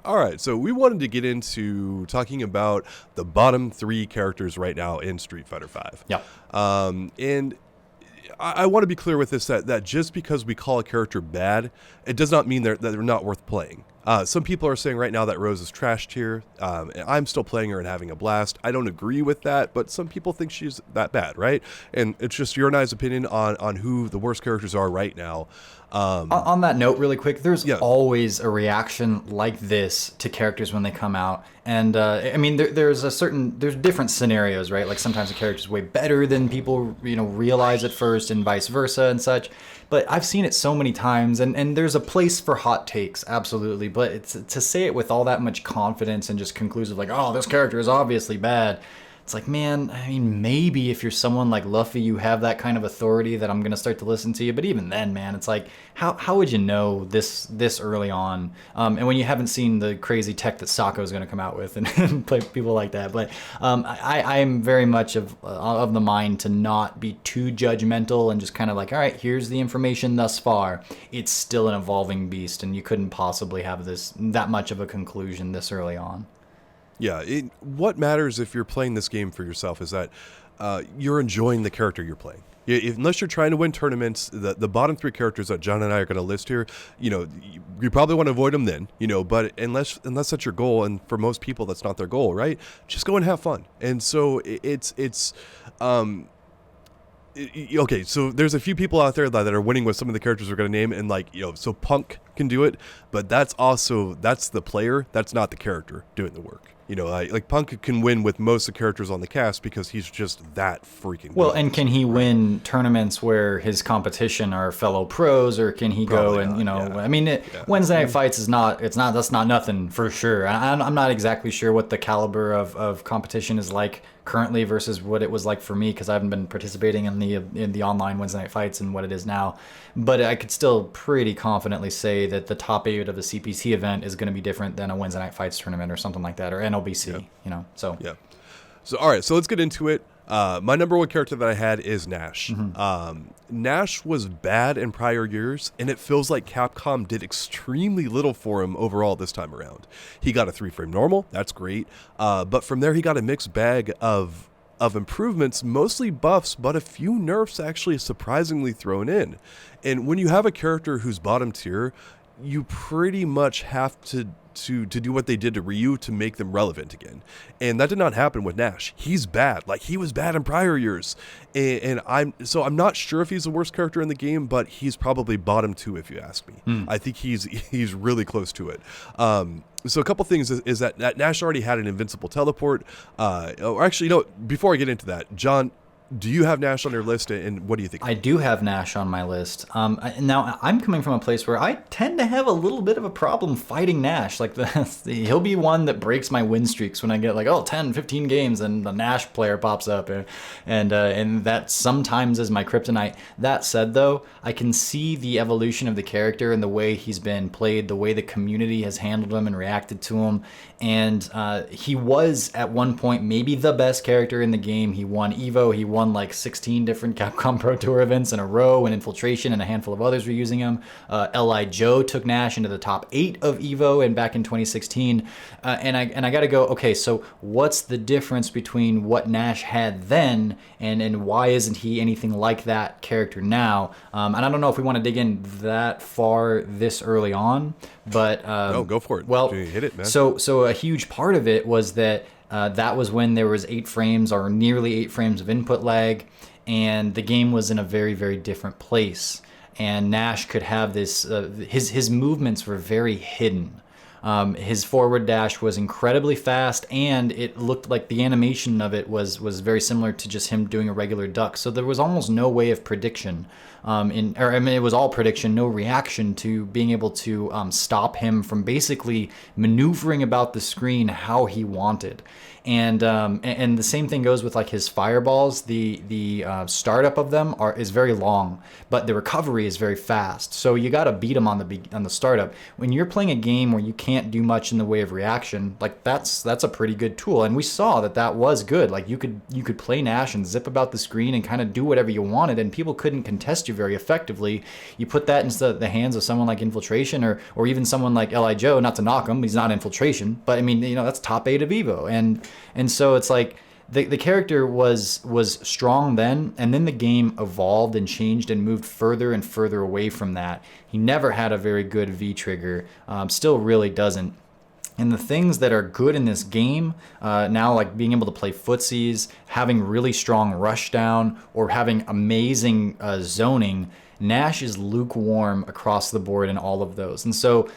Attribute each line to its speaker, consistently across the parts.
Speaker 1: All right, so we wanted to get into talking about the bottom three characters right now in Street Fighter V.
Speaker 2: Yeah.
Speaker 1: And I want to be clear with this that just because we call a character bad, it does not mean that they're not worth playing. Some people are saying right now that Rose is trash tier. I'm still playing her and having a blast. I don't agree with that, but some people think she's that bad, right? And it's just your and I's opinion on who the worst characters are right now.
Speaker 2: On that note, really quick, there's
Speaker 1: Yeah.
Speaker 2: always a reaction like this to characters when they come out. And I mean, there's different scenarios, right? Like sometimes a character's way better than people, realize at first and vice versa and such. But I've seen it so many times, and there's a place for hot takes, absolutely. But to say it with all that much confidence and just conclusive, like, oh, this character is obviously bad. It's like, man, I mean, maybe if you're someone like Luffy, you have that kind of authority that I'm going to start to listen to you. But even then, man, it's like, how would you know this early on? And when you haven't seen the crazy tech that Sako is going to come out with and play people like that. But I am very much of the mind to not be too judgmental and just kind of like, all right, here's the information thus far. It's still an evolving beast, and you couldn't possibly have that much of a conclusion this early on.
Speaker 1: Yeah, what matters if you're playing this game for yourself is that you're enjoying the character you're playing. Unless you're trying to win tournaments, the bottom three characters that John and I are going to list here, you probably want to avoid them then, but unless that's your goal, and for most people that's not their goal, right? Just go and have fun. And so okay, so there's a few people out there that are winning with some of the characters we're going to name, and so Punk can do it, but that's the player, that's not the character doing the work. Like Punk can win with most of the characters on the cast because he's just that freaking
Speaker 2: well
Speaker 1: good.
Speaker 2: And can he win tournaments where his competition are fellow pros, or can he
Speaker 1: Probably
Speaker 2: go and
Speaker 1: not, yeah.
Speaker 2: I mean, Wednesday Night Fights that's not nothing for sure. I'm not exactly sure what the caliber of competition is like currently versus what it was like for me, because I haven't been participating in the online Wednesday Night Fights and what it is now. But I could still pretty confidently say that the top 8 of a CPT event is going to be different than a Wednesday Night Fights tournament or something like that, or NLBC. So
Speaker 1: Yeah. So all right, so let's get into it. My number one character that I had is Nash. Nash was bad in prior years, and it feels like Capcom did extremely little for him overall this time around. He got a 3-frame normal, that's great, but from there he got a mixed bag of improvements, mostly buffs, but a few nerfs actually surprisingly thrown in. And when you have a character who's bottom tier, you pretty much have to do what they did to Ryu to make them relevant again. And that did not happen with Nash. He's bad. Like, he was bad in prior years. And I'm not sure if he's the worst character in the game, but he's probably bottom 2 if you ask me. I think he's really close to it. So a couple things is that Nash already had an invincible teleport. Or actually, before I get into that, John, do you have Nash on your list, and what do you think?
Speaker 2: I do have Nash on my list. Now, I'm coming from a place where I tend to have a little bit of a problem fighting Nash. Like, he'll be one that breaks my win streaks when I get 10, 15 games, and the Nash player pops up. And that sometimes is my kryptonite. That said, though, I can see the evolution of the character and the way he's been played, the way the community has handled him and reacted to him. And he was, at one point, maybe the best character in the game. He won EVO, he won 16 different Capcom Pro Tour events in a row, and Infiltration, and a handful of others were using him. L.I. Joe took Nash into the top 8 of EVO and back in 2016. And I got to go, okay, so what's the difference between what Nash had then and why isn't he anything like that character now? And I don't know if we want to dig in that far this early on, but
Speaker 1: go for it.
Speaker 2: Well,
Speaker 1: hit it, man.
Speaker 2: So a huge part of it was that that was when there was 8 frames or nearly 8 frames of input lag, and the game was in a very, very different place. And Nash could have this, his movements were very hidden. His forward dash was incredibly fast, and it looked like the animation of it was very similar to just him doing a regular duck. So there was almost no way of prediction. It was all prediction, no reaction to being able to stop him from basically maneuvering about the screen how he wanted. And the same thing goes with like his fireballs. The startup of them is very long, but the recovery is very fast. So you got to beat him on the startup. When you're playing a game where you can't do much in the way of reaction, like that's a pretty good tool. And we saw that was good. Like you could play Nash and zip about the screen and kind of do whatever you wanted, and people couldn't contest you very effectively. You put that into the hands of someone like Infiltration or even someone like Li Joe. Not to knock him, he's not Infiltration, but I mean, that's top 8 of Evo, and so it's like the character was strong then, and then the game evolved and changed and moved further and further away from that. He never had a very good V trigger, still really doesn't. And the things that are good in this game now, like being able to play footsies, having really strong rushdown, or having amazing zoning, Nash is lukewarm across the board in all of those. And so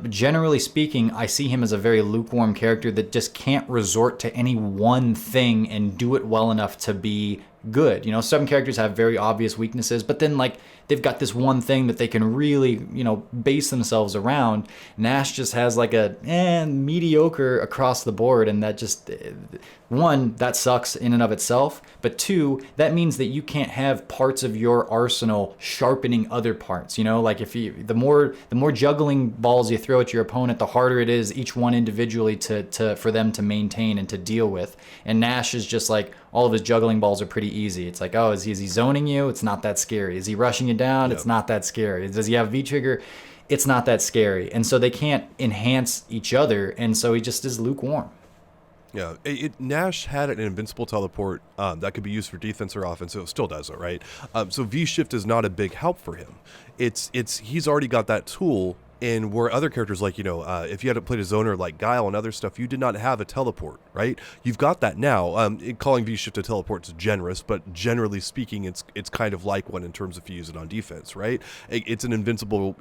Speaker 2: generally speaking, I see him as a very lukewarm character that just can't resort to any one thing and do it well enough to be good. Some characters have very obvious weaknesses, but then like they've got this one thing that they can really, base themselves around. Nash just has like a mediocre across the board, and that just, one, that sucks in and of itself, but two, that means that you can't have parts of your arsenal sharpening other parts. Like if the more juggling balls you throw at your opponent, the harder it is each one individually for them to maintain and to deal with. And Nash is just like, all of his juggling balls are pretty easy. It's like, oh, is he zoning you? It's not that scary. Is he rushing you down? Yep. It's not that scary. Does he have V-trigger? It's not that scary. And so they can't enhance each other, and so he just is lukewarm.
Speaker 1: Yeah, Nash had an invincible teleport that could be used for defense or offense. So it still does it, right? So V-Shift is not a big help for him. He's already got that tool. And where other characters like, if you had played a zoner like Guile and other stuff, you did not have a teleport, right? You've got that now. Calling V-Shift a teleport is generous, but generally speaking, it's kind of like one in terms of if you use it on defense, right? It's an invincible,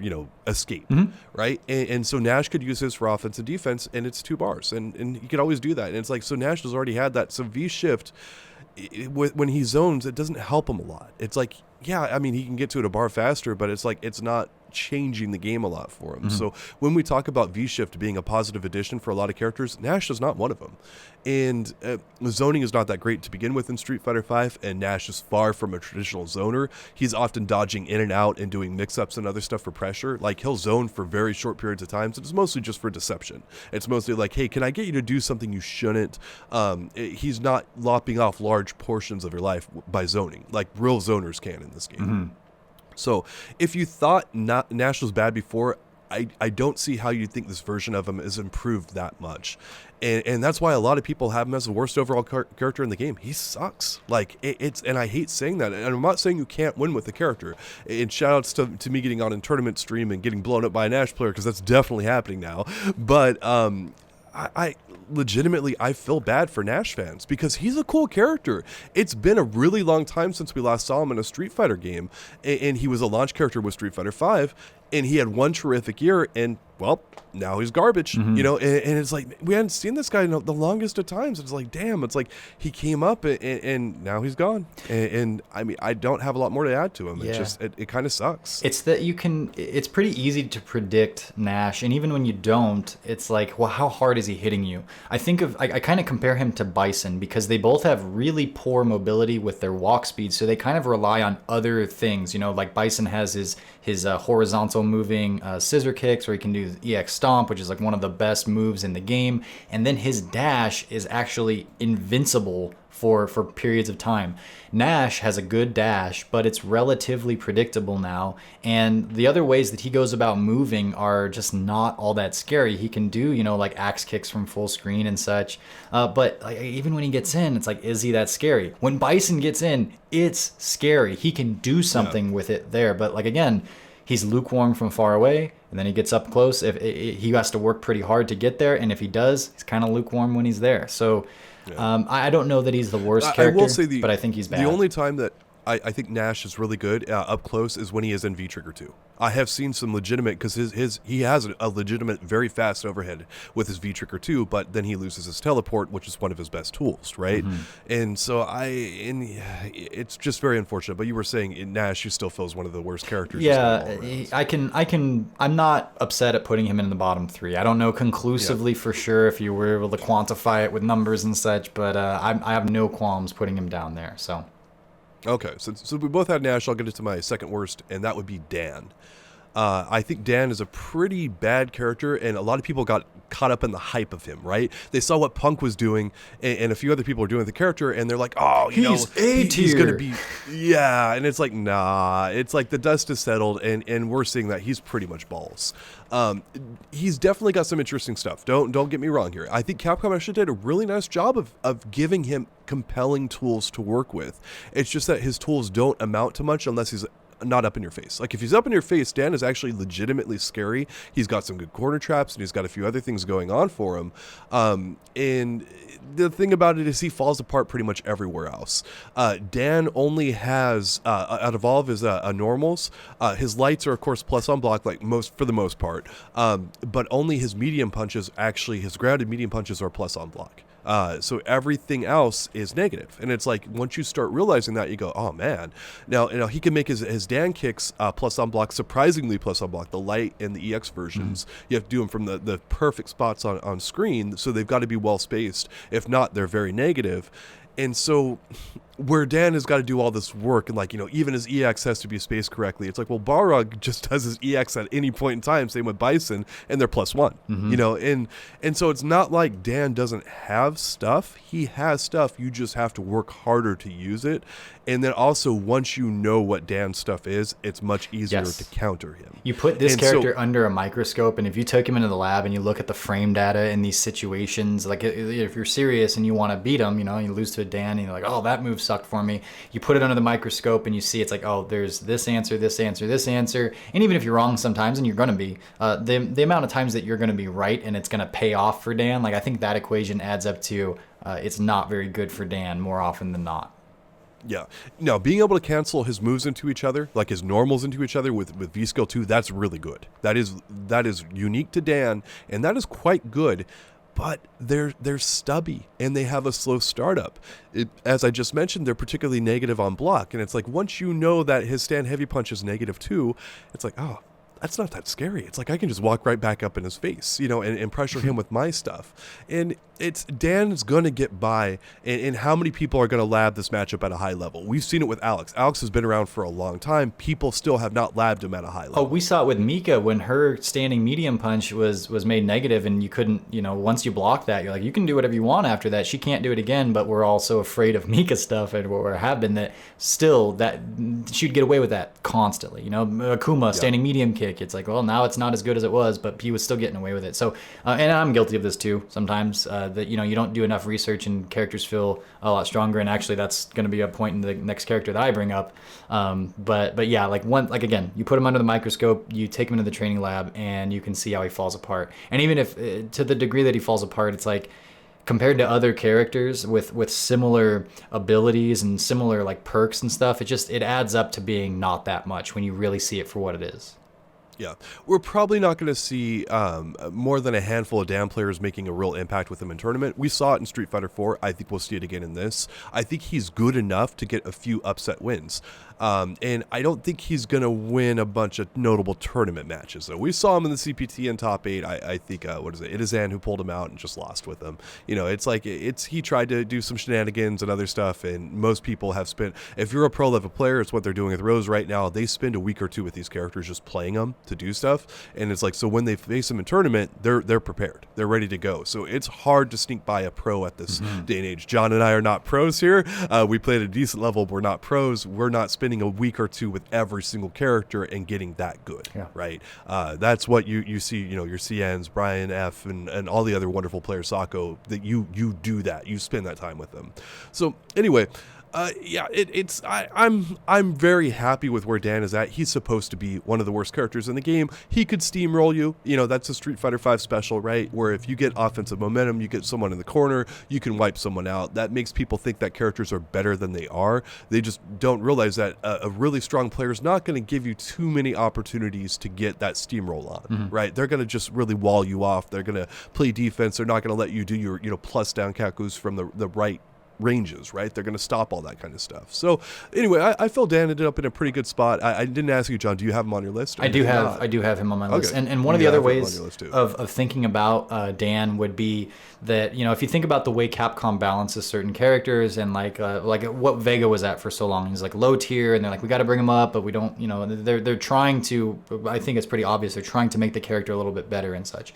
Speaker 1: escape, right? And so Nash could use this for offense and defense, and it's 2 bars, and he could always do that. And it's like, so Nash has already had that. So V-Shift, when he zones, it doesn't help him a lot. It's like, yeah, I mean, he can get to it a bar faster, but it's like, it's not changing the game a lot for him. So when we talk about V-Shift being a positive addition for a lot of characters, Nash is not one of them. And zoning is not that great to begin with in Street Fighter V, and Nash is far from a traditional zoner. He's often dodging in and out and doing mix-ups and other stuff for pressure. Like, he'll zone for very short periods of time, so it's mostly just for deception. It's mostly like, hey, can I get you to do something you shouldn't? He's not lopping off large portions of your life by zoning, like real zoners can in this game. So if you thought Nash was bad before, I don't see how you think this version of him is improved that much. And that's why a lot of people have him as the worst overall character in the game. He sucks. Like, and I hate saying that. And I'm not saying you can't win with the character. And shout outs to me getting on in tournament stream and getting blown up by a Nash player, because that's definitely happening now. But I legitimately, I feel bad for Nash fans because he's a cool character. It's been a really long time since we last saw him in a Street Fighter game, and he was a launch character with Street Fighter V, and he had one terrific year, and well, now he's garbage, and it's like, we hadn't seen this guy in the longest of times. It's like, damn, it's like he came up and now he's gone. And I mean, I don't have a lot more to add to him. It's just, it kind of sucks.
Speaker 2: It's that it's pretty easy to predict Nash. And even when you don't, it's like, well, how hard is he hitting you? I kind of compare him to Bison because they both have really poor mobility with their walk speed. So they kind of rely on other things, like Bison has his horizontal moving scissor kicks, where he can do EX Stomp, which is like one of the best moves in the game, and then his dash is actually invincible for periods of time. Nash has a good dash, but it's relatively predictable now, and the other ways that he goes about moving are just not all that scary. He can do, like axe kicks from full screen and such, but like, even when he gets in, it's like, is he that scary? When Bison gets in, it's scary. He can do something with it there, but like, again, he's lukewarm from far away, and then he gets up close. He has to work pretty hard to get there, and if he does, he's kind of lukewarm when he's there. So I don't know that he's the worst character, I will say but I think he's bad.
Speaker 1: The only time that I think Nash is really good up close is when he is in V-Trigger 2. I have seen some legitimate, because he has a legitimate, very fast overhead with his V-Trigger 2, but then he loses his teleport, which is one of his best tools, right? And so it's just very unfortunate. But you were saying in Nash, he still feels one of the worst characters.
Speaker 2: Yeah, I'm not upset at putting him in the bottom 3. I don't know conclusively for sure if you were able to quantify it with numbers and such, but I have no qualms putting him down there, so.
Speaker 1: Okay, so we both had Nash. I'll get into my second worst, and that would be Dan. I think Dan is a pretty bad character, and a lot of people got caught up in the hype of him, right? They saw what Punk was doing, and a few other people were doing with the character, and they're like, oh,
Speaker 2: he's
Speaker 1: going to be, yeah. And it's like, nah, it's like the dust has settled, and we're seeing that he's pretty much balls. He's definitely got some interesting stuff. Don't get me wrong here. I think Capcom actually did a really nice job of giving him compelling tools to work with. It's just that his tools don't amount to much unless he's not up in your face. Like if he's up in your face, Dan is actually legitimately scary. He's got some good corner traps, and he's got a few other things going on for him. And the thing about it is he falls apart pretty much everywhere else. Dan only has out of all of his normals, his lights are of course plus on block, like for the most part. But only his medium punches, actually his grounded medium punches, are plus on block. So everything else is negative. And it's like, once you start realizing that, you go, oh man. Now, he can make his Dan kicks plus on block, surprisingly plus on block. The light and the EX versions, you have to do them from the perfect spots on screen. So they've got to be well spaced. If not, they're very negative. And so where Dan has got to do all this work, and even his EX has to be spaced correctly. It's like, well, Balrog just does his EX at any point in time, same with Bison, and they're +1, and so it's not like Dan doesn't have stuff. He has stuff. You just have to work harder to use it. And then also, once you know what Dan's stuff is, it's much easier to counter him.
Speaker 2: You put this character under a microscope, and if you took him into the lab and you look at the frame data in these situations, like if you're serious and you want to beat him, you lose to a Dan, and you're like, oh, that move sucked for me. You put it under the microscope, and you see it's like, oh, there's this answer, this answer, this answer. And even if you're wrong sometimes, and you're going to be, the amount of times that you're going to be right and it's going to pay off for Dan, like I think that equation adds up to it's not very good for Dan more often than not.
Speaker 1: Yeah. Now, being able to cancel his moves into each other, like his normals into each other with V-Skill 2, that's really good. That is unique to Dan, and that is quite good. But they're stubby, and they have a slow startup. As I just mentioned, they're particularly negative on block. And it's like, once you know that his stand heavy punch is -2, it's like, oh, that's not that scary. It's like I can just walk right back up in his face, and pressure him with my stuff. And Dan's going to get by, and how many people are going to lab this matchup at a high level? We've seen it with Alex. Alex has been around for a long time. People still have not labbed him at a high level.
Speaker 2: Oh, we saw it with Mika when her standing medium punch was made negative, and you couldn't, once you block that, you're like, you can do whatever you want after that. She can't do it again, but we're all so afraid of Mika stuff, and we have been, that still that she'd get away with that constantly. Akuma standing medium kick. It's like, well, now it's not as good as it was, but he was still getting away with it. So, and I'm guilty of this too sometimes. That you don't do enough research and characters feel a lot stronger, and actually that's going to be a point in the next character that I bring up. But yeah, again, you put him under the microscope, you take him into the training lab, and you can see how he falls apart. And even if to the degree that he falls apart, it's like, compared to other characters with similar abilities and similar perks and stuff, it adds up to being not that much when you really see it for what it is.
Speaker 1: Yeah, we're probably not going to see more than a handful of Dan players making a real impact with him in tournament. We saw it in Street Fighter 4. I think we'll see it again in this. I think he's good enough to get a few upset wins. And I don't think he's going to win a bunch of notable tournament matches. So we saw him in the CPT in top 8. I think, Itazan, who pulled him out and just lost with him. It's like, he tried to do some shenanigans and other stuff, and most people have spent, if you're a pro level player, it's what they're doing with Rose right now. They spend a week or two with these characters just playing them to do stuff. And it's like, so when they face them in tournament, they're prepared. They're ready to go. So it's hard to sneak by a pro at this day and age. John and I are not pros here. We played at a decent level, but we're not pros. We're not spending a week or two with every single character and getting that good, right? That's what you see, your CNs, Brian F, and all the other wonderful players, Sako, that you do that. You spend that time with them. So anyway, Yeah, I'm very happy with where Dan is at. He's supposed to be one of the worst characters in the game. He could steamroll you. You know, that's a Street Fighter V special, right? Where if you get offensive momentum, you get someone in the corner, you can wipe someone out. That makes people think that characters are better than they are. They just don't realize that a really strong player is not going to give you too many opportunities to get that steamroll on, right? They're going to just really wall you off. They're going to play defense. They're not going to let you do your, plus down kakus from the right ranges, right? They're going to stop all that kind of stuff. So anyway, I feel Dan ended up in a pretty good spot. I didn't ask you, John, do you have him on your list?
Speaker 2: I do have him on my list. And one of the other ways of thinking about Dan would be that, if you think about the way Capcom balances certain characters and like what Vega was at for so long, he's like low tier and they're like, we got to bring him up, but we don't, they're trying to, I think it's pretty obvious, they're trying to make the character a little bit better and such.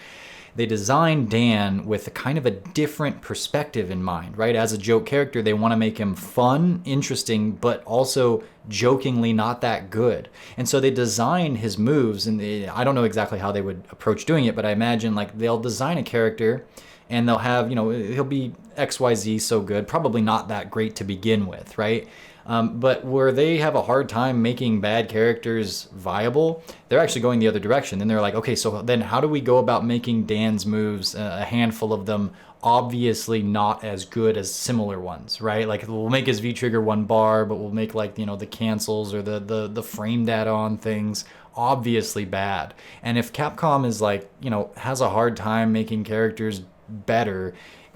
Speaker 2: They designed Dan with a kind of a different perspective in mind, right? As a joke character, they want to make him fun, interesting, but also jokingly not that good. And so they design his moves, and I don't know exactly how they would approach doing it, but I imagine like they'll design a character and they'll have, he'll be XYZ so good, probably not that great to begin with, right? But where they have a hard time making bad characters viable, they're actually going the other direction. Then they're like, okay, so then how do we go about making Dan's moves, a handful of them, obviously not as good as similar ones, right? Like we'll make his V-trigger one bar, but we'll make like, the cancels or the frame data on things obviously bad. And if Capcom is like, has a hard time making characters better,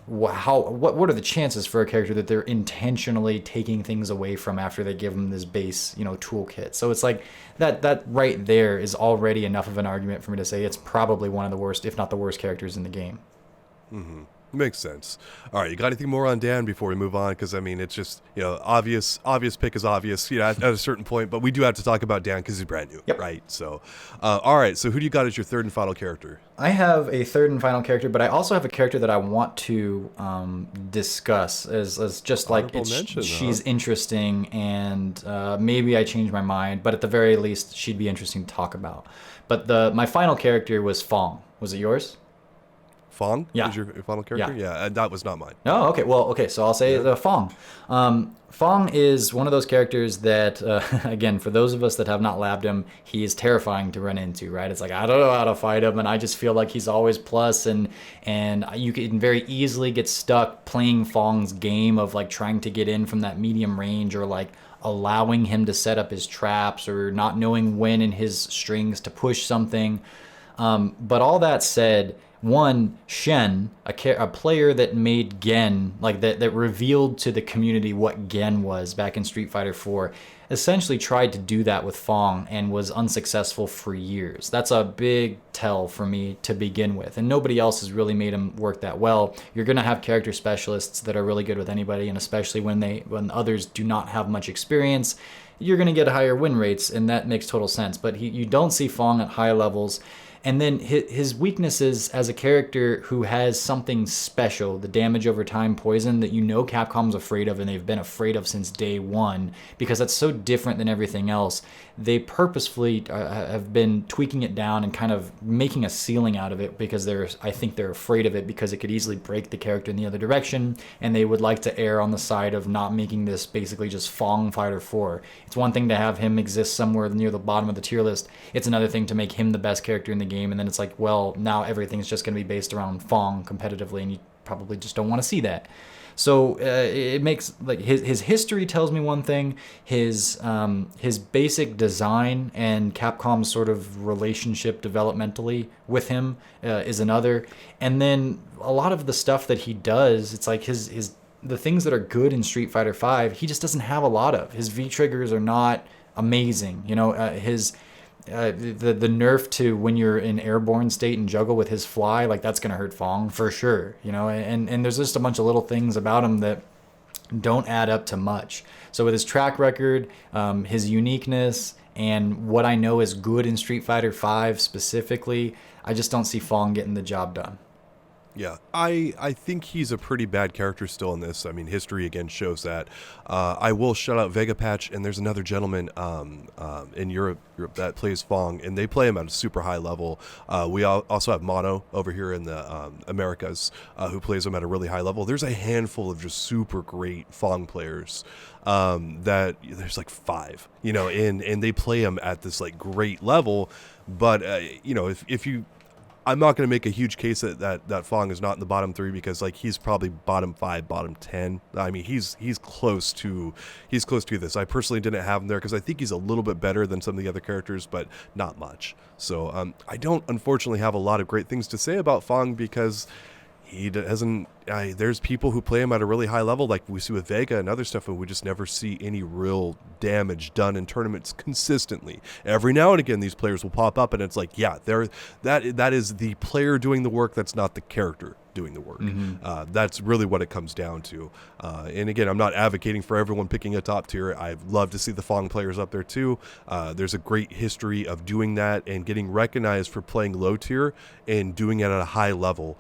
Speaker 2: what are the chances for a character that they're intentionally taking things away from after they give them this base toolkit? So it's like that right there is already enough of an argument for me to say it's probably one of the worst, if not the worst, characters in the game.
Speaker 1: Makes sense. All right, you got anything more on Dan before we move on? Because I mean, it's just obvious pick is obvious at a certain point, but we do have to talk about Dan because he's brand new, right? So all right, so who do you got as your third and final character?
Speaker 2: I have a third and final character, but I also have a character that I want to discuss as just like she's interesting, and maybe I change my mind, but at the very least she'd be interesting to talk about. But my final character was Fong. Was it yours?
Speaker 1: Fong?
Speaker 2: Yeah.
Speaker 1: Is your final character? Yeah, that was not mine.
Speaker 2: Oh, okay. Well, okay, so I'll say Fong. Fong is one of those characters that, again, for those of us that have not labbed him, he is terrifying to run into, right? It's like, I don't know how to fight him, and I just feel like he's always plus, and you can very easily get stuck playing Fong's game of like trying to get in from that medium range, or like allowing him to set up his traps, or not knowing when in his strings to push something. But all that said, one, Shen, a player that made Gen, like that revealed to the community what Gen was back in Street Fighter 4, essentially tried to do that with Fong and was unsuccessful for years. That's a big tell for me to begin with, and nobody else has really made him work that well. You're going to have character specialists that are really good with anybody, and especially when others do not have much experience, you're going to get higher win rates, and that makes total sense. But you don't see Fong at high levels. And then his weaknesses as a character who has something special, the damage over time poison that Capcom's afraid of, and they've been afraid of since day one, because that's so different than everything else. They purposefully have been tweaking it down and kind of making a ceiling out of it, because I think they're afraid of it because it could easily break the character in the other direction, and they would like to err on the side of not making this basically just Fong Fighter 4. It's one thing to have him exist somewhere near the bottom of the tier list. It's another thing to make him the best character in the game, and then it's like, well, now everything's just going to be based around Fong competitively, and you probably just don't want to see that. So it makes like his history tells me one thing, his basic design and Capcom's sort of relationship developmentally with him is another, and then a lot of the stuff that he does, it's like the things that are good in Street Fighter V, he just doesn't have a lot of. His V triggers are not amazing, the nerf to when you're in airborne state and juggle with his fly, like that's gonna hurt Fong for sure, and there's just a bunch of little things about him that don't add up to much. So with his track record, his uniqueness, and what I know is good in Street Fighter V specifically, I just don't see Fong getting the job done.
Speaker 1: Yeah, I think he's a pretty bad character still in this. I mean, history again shows that. I will shout out Vega Patch, and there's another gentleman in Europe that plays Fong, and they play him at a super high level. Also have Mono over here in the Americas, who plays him at a really high level. There's a handful of just super great Fong players. That there's like 5, and they play him at this like great level. But if you I'm not going to make a huge case that Fong is not in the bottom 3 because like he's probably bottom 5, bottom 10. I mean, he's close to this. I personally didn't have him there because I think he's a little bit better than some of the other characters, but not much. So I don't unfortunately have a lot of great things to say about Fong because he doesn't. There's people who play him at a really high level, like we see with Vega and other stuff, and we just never see any real damage done in tournaments consistently. Every now and again, these players will pop up, and it's like, yeah, that is the player doing the work. That's not the character doing the work. Mm-hmm. That's really what it comes down to. And again, I'm not advocating for everyone picking a top tier. I'd love to see the Fong players up there too. There's a great history of doing that and getting recognized for playing low tier and doing it at a high level.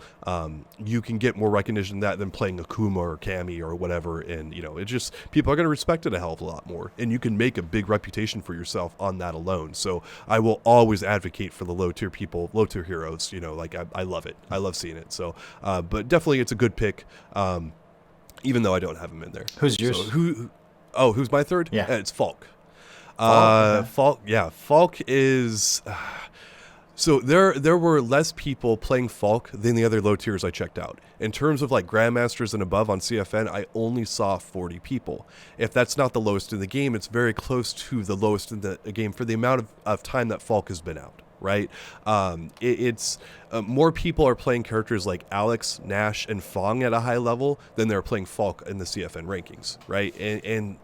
Speaker 1: You can get more recognition than playing Akuma or Kami or whatever. And, it just, people are going to respect it a hell of a lot more. And you can make a big reputation for yourself on that alone. So I will always advocate for the low tier people, low tier heroes. I love it. I love seeing it. So, but definitely it's a good pick, even though I don't have him in there.
Speaker 2: Who's yours?
Speaker 1: So who's my third?
Speaker 2: Yeah.
Speaker 1: It's Falk.
Speaker 2: Okay.
Speaker 1: Falk is... So there were less people playing Falk than the other low tiers I checked out. In terms of like Grandmasters and above on CFN, I only saw 40 people. If that's not the lowest in the game, it's very close to the lowest in the game for the amount of time that Falk has been out. Right? It's more people are playing characters like Alex, Nash, and Fong at a high level than they're playing Falk in the CFN rankings, right? And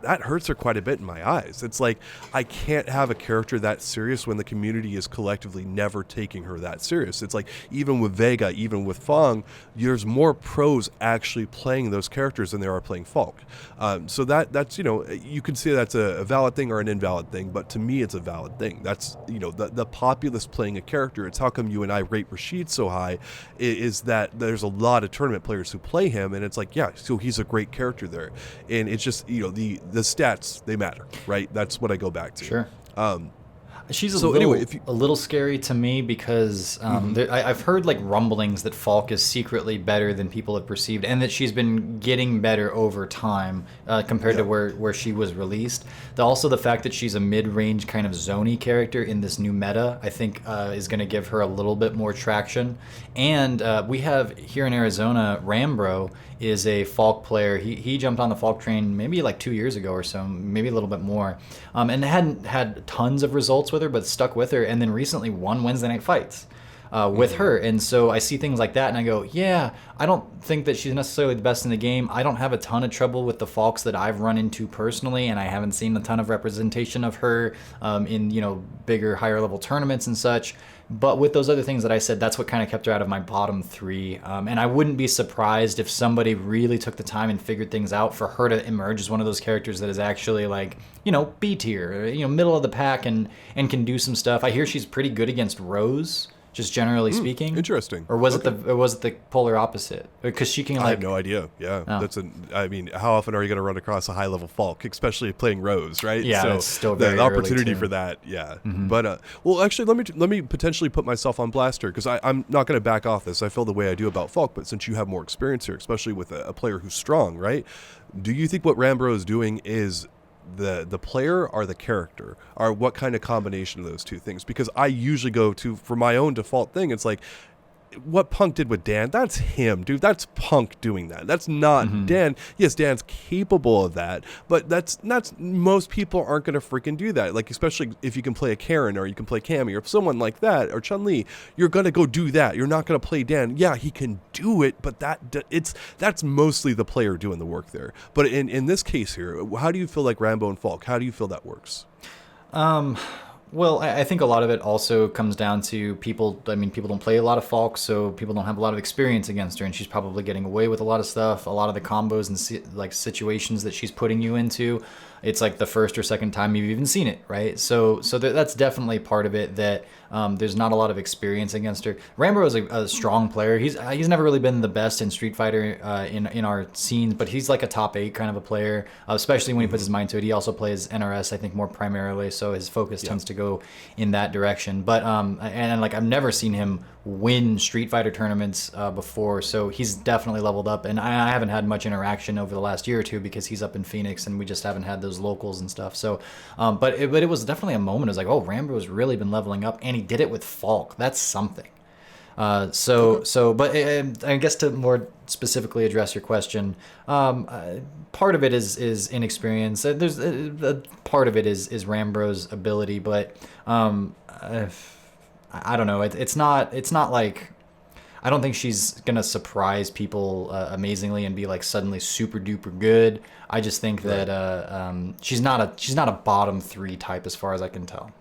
Speaker 1: that hurts her quite a bit in my eyes. It's like, I can't have a character that serious when the community is collectively never taking her that serious. It's like, even with Vega, even with Fong, there's more pros actually playing those characters than there are playing Falk. So that's, you can say that's a valid thing or an invalid thing, but to me, it's a valid thing. That's, the populace playing a character. It's how come you and I rate Rashid so high, is that there's a lot of tournament players who play him, and it's like, yeah, so he's a great character there. And it's just, the stats, they matter, right? That's what I go back to.
Speaker 2: Sure. She's a little scary to me because I've heard like rumblings that Falk is secretly better than people have perceived, and that she's been getting better over time compared to where she was released. Also, the fact that she's a mid-range kind of zony character in this new meta, I think is going to give her a little bit more traction. And we have here in Arizona, Rambro is a Falk player. He jumped on the Falk train maybe like 2 years ago or so, maybe a little bit more, and hadn't had tons of results with her, but stuck with her, and then recently won Wednesday Night Fights with her. And so I see things like that and I go, yeah, I don't think that she's necessarily the best in the game. I don't have a ton of trouble with the Falks that I've run into personally, and I haven't seen a ton of representation of her in bigger, higher level tournaments and such. But with those other things that I said, that's what kind of kept her out of my bottom 3. And I wouldn't be surprised if somebody really took the time and figured things out for her to emerge as one of those characters that is actually like, B tier, middle of the pack and can do some stuff. I hear she's pretty good against Rose, just generally speaking.
Speaker 1: Interesting.
Speaker 2: Or was it the polar opposite? Because she can
Speaker 1: I have no idea. Yeah. How often are you going to run across a high level Falk, especially playing Rose, right?
Speaker 2: Yeah,
Speaker 1: so
Speaker 2: it's still very
Speaker 1: the opportunity
Speaker 2: early
Speaker 1: for that. Yeah. Mm-hmm. But well, actually, let me potentially put myself on blast here, because I'm not going to back off this. I feel the way I do about Falk, but since you have more experience here, especially with a player who's strong, right? Do you think what Rambro is doing is the player or the character, or what kind of combination of those two things? Because I usually go to, for my own default thing, it's like, what Punk did with Dan, that's him, dude. That's Punk doing that. That's not Dan. Yes, Dan's capable of that, but that's most people aren't going to freaking do that. Like, especially if you can play a Karen, or you can play Cammy, or someone like that, or Chun-Li, you're going to go do that. You're not going to play Dan. Yeah, he can do it, but that's mostly the player doing the work there. But in this case here, how do you feel like Rambo and Falk? How do you feel that works?
Speaker 2: Well, I think a lot of it also comes down to people. I mean, people don't play a lot of Falk, so people don't have a lot of experience against her, and she's probably getting away with a lot of stuff, a lot of the combos and situations that she's putting you into. it's like the first or second time you've even seen it, right? So that's definitely part of it, that there's not a lot of experience against her. Rambo is a strong player. He's never really been the best in Street Fighter in our scenes, but he's like a top 8 kind of a player, especially when he puts his mind to it. He also plays NRS, I think, more primarily, so his focus tends to go in that direction. But and like I've never seen him win Street Fighter tournaments before, so he's definitely leveled up. And I haven't had much interaction over the last year or two because he's up in Phoenix and we just haven't had those locals and stuff. So, but it was definitely a moment. It was like, oh, Rambo's really been leveling up, and he did it with Falk. That's something. But I guess to more specifically address your question, part of it is inexperience. There's part of it is Rambo's ability, but I don't know. It's not like, I don't think she's gonna surprise people amazingly and be like suddenly super duper good. I just think that she's not a bottom 3 type as far as I can tell.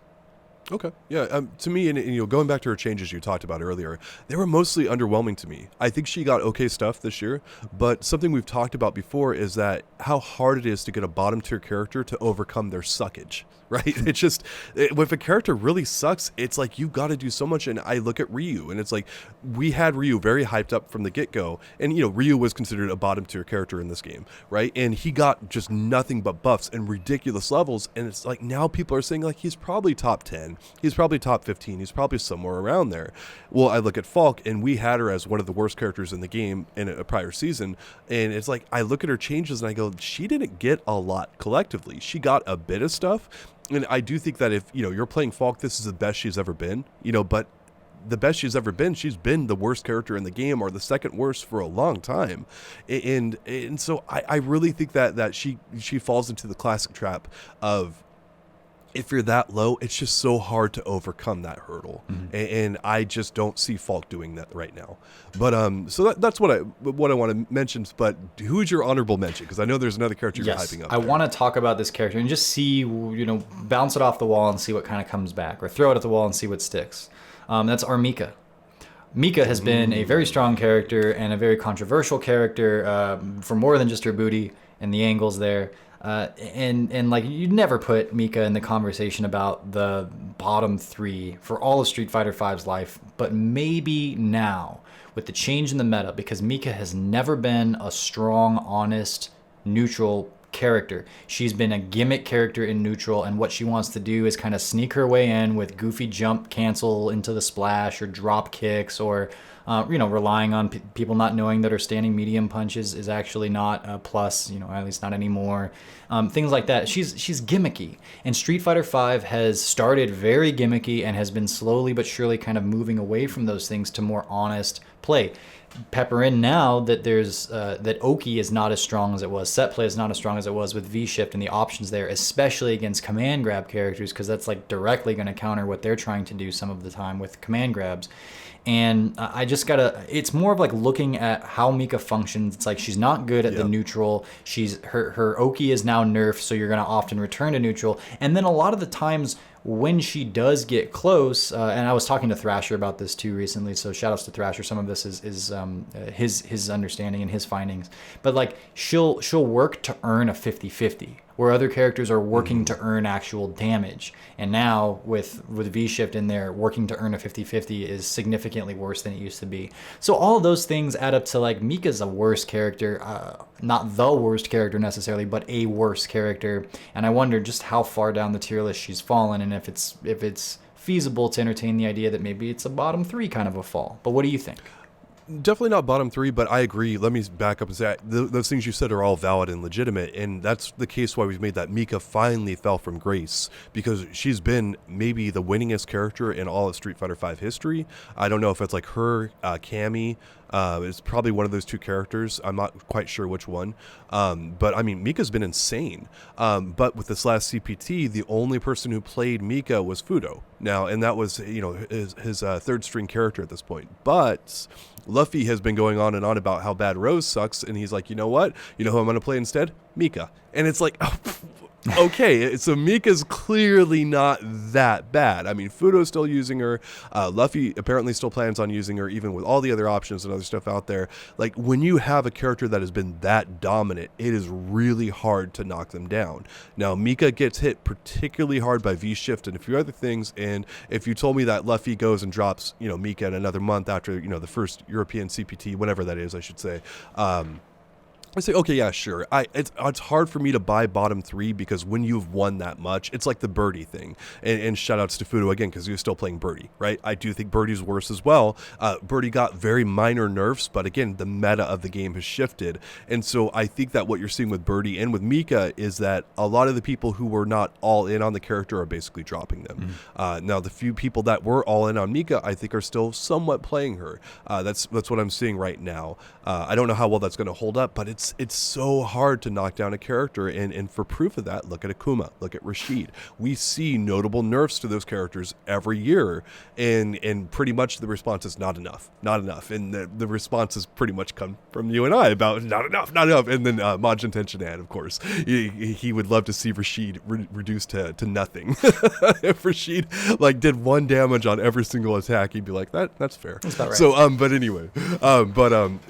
Speaker 1: Okay. Yeah. To me, and going back to her changes you talked about earlier, they were mostly underwhelming to me. I think she got okay stuff this year, but something we've talked about before is that how hard it is to get a bottom tier character to overcome their suckage, right? It's just, if a character really sucks, it's like you've got to do so much. And I look at Ryu, and it's like we had Ryu very hyped up from the get-go, and Ryu was considered a bottom tier character in this game, right? And he got just nothing but buffs and ridiculous levels, and it's like now people are saying like he's probably top 10. He's probably top 15. He's probably somewhere around there. Well, I look at Falk, and we had her as one of the worst characters in the game in a prior season. And it's like, I look at her changes and I go, she didn't get a lot collectively. She got a bit of stuff. And I do think that if, you're playing Falk, this is the best she's ever been, but the best she's ever been, she's been the worst character in the game, or the second worst for a long time. And so I really think that she falls into the classic trap of, if you're that low, it's just so hard to overcome that hurdle. Mm-hmm. And I just don't see Falk doing that right now. But so that's what I want to mention. But who's your honorable mention? Because I know there's another character you're hyping up.
Speaker 2: I want to talk about this character and just see, bounce it off the wall and see what kind of comes back, or throw it at the wall and see what sticks. That's Mika. Mika has been a very strong character and a very controversial character for more than just her booty and the angles there. And like, you'd never put Mika in the conversation about the bottom 3 for all of Street Fighter V's life, but maybe now with the change in the meta, because Mika has never been a strong, honest, neutral character. She's been a gimmick character in neutral, and what she wants to do is kind of sneak her way in with goofy jump cancel into the splash, or drop kicks, or relying on people not knowing that her standing medium punches is actually not a plus, at least not anymore. Things like that. She's gimmicky, and Street Fighter V has started very gimmicky and has been slowly but surely kind of moving away from those things to more honest play. Pepper in now that there's that Oki is not as strong as it was, set play is not as strong as it was with V-Shift and the options there, especially against command grab characters, because that's like directly going to counter what they're trying to do some of the time with command grabs. And I just gotta, it's more of like looking at how Mika functions. It's like she's not good at the neutral. Her Oki is now nerfed, so you're gonna often return to neutral. And then a lot of the times when she does get close, and I was talking to Thrasher about this too recently, so shout outs to Thrasher. Some of this is his understanding and his findings. But like she'll work to earn a 50-50. Where other characters are working to earn actual damage. And now with V-Shift in there, working to earn a 50-50 is significantly worse than it used to be. So all of those things add up to like Mika's a worse character, not the worst character necessarily, but a worse character. And I wonder just how far down the tier list she's fallen, and if it's feasible to entertain the idea that maybe it's a bottom 3 kind of a fall. But what do you think?
Speaker 1: Definitely not bottom 3, but I agree. Let me back up and say those things you said are all valid and legitimate, and that's the case why we've made that Mika finally fell from grace, because she's been maybe the winningest character in all of Street Fighter V history. I don't know if it's like her, Cammy. It's probably one of those 2 characters. I'm not quite sure which one. But I mean, Mika's been insane. But with this last CPT, the only person who played Mika was Fudo. Now, and that was, his third string character at this point. But Luffy has been going on and on about how bad Rose sucks, and he's like, you know what? You know who I'm going to play instead? Mika. And it's like, okay, so Mika's clearly not that bad. I mean, Fudo's still using her. Luffy apparently still plans on using her, even with all the other options and other stuff out there. Like, when you have a character that has been that dominant, it is really hard to knock them down. Now, Mika gets hit particularly hard by V-Shift and a few other things, and if you told me that Luffy goes and drops, Mika in another month after, the first European CPT, whatever that is, I should say, I say, okay, yeah, sure. It's hard for me to buy bottom 3 because when you've won that much, it's like the Birdie thing. And shout outs to Fudo again because he was still playing Birdie, right? I do think Birdie's worse as well. Birdie got very minor nerfs, but again, the meta of the game has shifted. And so I think that what you're seeing with Birdie and with Mika is that a lot of the people who were not all in on the character are basically dropping them. Now, the few people that were all in on Mika, I think, are still somewhat playing her. That's what I'm seeing right now. I don't know how well that's going to hold up, but it's so hard to knock down a character, and for proof of that, look at Akuma, look at Rashid. We see notable nerfs to those characters every year, and pretty much the response is not enough, and the responses pretty much come from you and I about not enough, and then Majin Tenshinhan, of course, he would love to see Rashid reduced to nothing. If Rashid did 1 damage on every single attack, he'd be like, that's fair.
Speaker 2: That's about right.
Speaker 1: So but anyway,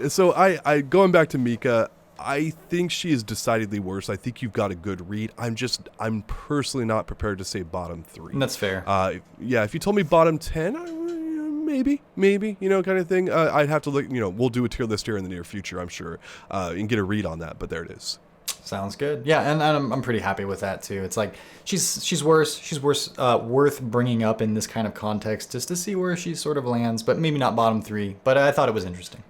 Speaker 1: so I going back to Mika, I think she is decidedly worse. I think you've got a good read. I'm personally not prepared to say bottom 3.
Speaker 2: That's fair.
Speaker 1: Yeah, if you told me bottom 10, maybe, kind of thing. I'd have to look, we'll do a tier list here in the near future, I'm sure, and get a read on that, but there it is.
Speaker 2: Sounds good. Yeah, and I'm pretty happy with that too. It's like she's worse. She's worth bringing up in this kind of context just to see where she sort of lands, but maybe not bottom 3. But I thought it was interesting.